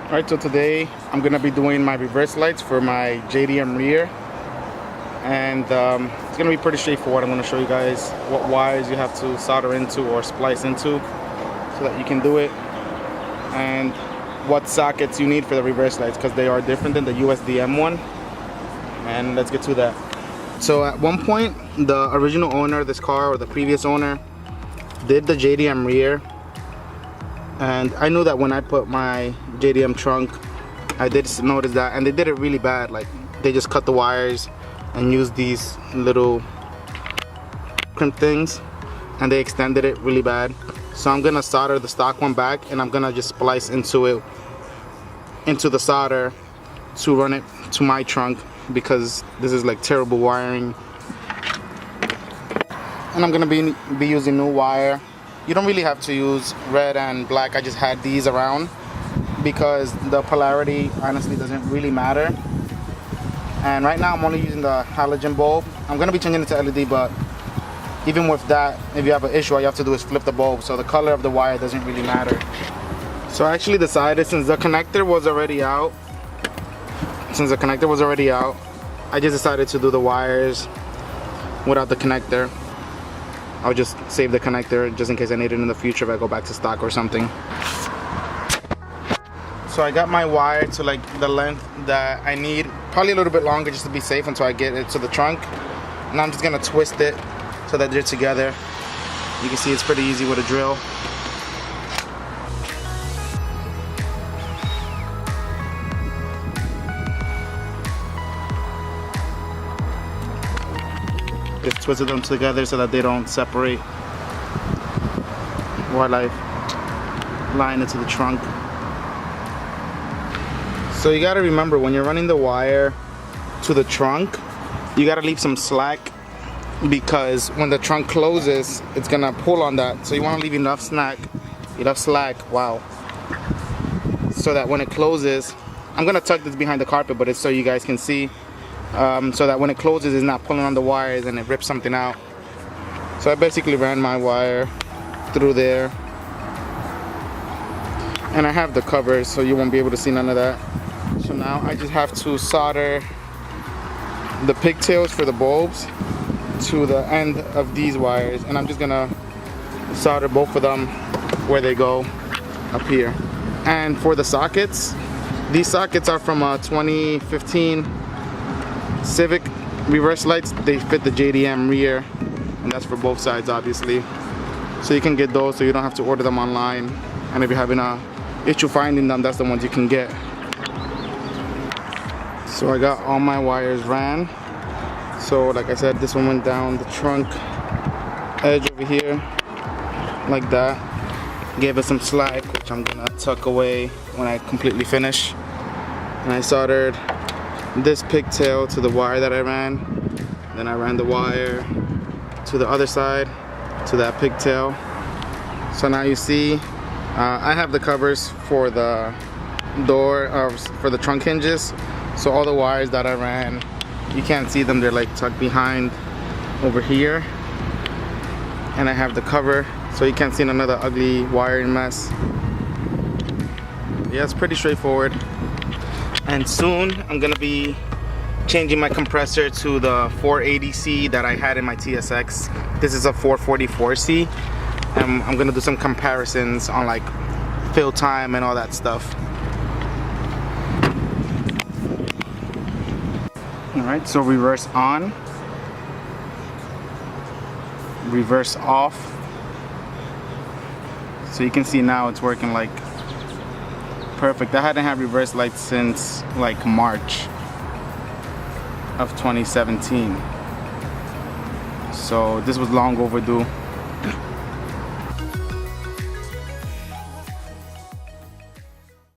Alright, so today I'm gonna be doing my reverse lights for my JDM rear, and it's gonna be pretty straightforward. I'm gonna show you guys what wires you have to solder into or splice into so that you can do it, and what sockets you need for the reverse lights, because they are different than the USDM one. And let's get to that. So at one point, the original owner of this car, or the previous owner, did the JDM rear. And I knew that when I put my JDM trunk, I did notice that, and they did it really bad. Like, they just cut the wires and used these little crimp things, and they extended it really bad. So I'm gonna solder the stock one back, and I'm gonna just splice into the solder to run it to my trunk, because this is like terrible wiring. And I'm gonna be using new wire. You don't really have to use red and black. I just had these around because the polarity honestly doesn't really matter. And right now I'm only using the halogen bulb. I'm gonna be changing it to LED, but even with that, if you have an issue, all you have to do is flip the bulb. So the color of the wire doesn't really matter. So I actually decided, since the connector was already out, I just decided to do the wires without the connector. I'll just save the connector just in case I need it in the future if I go back to stock or something. So I got my wire to like the length that I need, probably a little bit longer just to be safe until I get it to the trunk. And I'm just gonna twist it so that they're together. You can see it's pretty easy with a drill. Just twisted them together so that they don't separate while I line it to the trunk. So you gotta remember, when you're running the wire to the trunk, you gotta leave some slack, because when the trunk closes, it's gonna pull on that. So you wanna leave enough slack, wow, so that when it closes, I'm gonna tuck this behind the carpet, but it's so you guys can see. So that when it closes, it's not pulling on the wires and it rips something out. So I basically ran my wire through there, and I have the covers so you won't be able to see none of that. So now I just have to solder the pigtails for the bulbs to the end of these wires, and I'm just gonna solder both of them where they go, up here. And for the sockets, these sockets are from a 2015 Civic reverse lights. They fit the JDM rear, and that's for both sides obviously. So you can get those, so you don't have to order them online. And if you're having a issue finding them, that's the ones you can get. So I got all my wires ran. So like I said, this one went down the trunk edge over here like that. Gave it some slack, which I'm gonna tuck away when I completely finish. And I soldered this pigtail to the wire that I ran. Then I ran the wire to the other side to that pigtail. So now you see I have the covers for the door, for the trunk hinges. So all the wires that I ran, you can't see them, they're like tucked behind over here. And I have the cover, so you can't see another ugly wiring mess. Yeah, it's pretty straightforward. And soon I'm gonna be changing my compressor to the 480C that I had in my TSX. This is a 444C, and I'm gonna do some comparisons on like fill time and all that stuff. Alright, so reverse on, reverse off. So you can see now it's working like perfect. I hadn't had reverse lights since like March of 2017. So this was long overdue.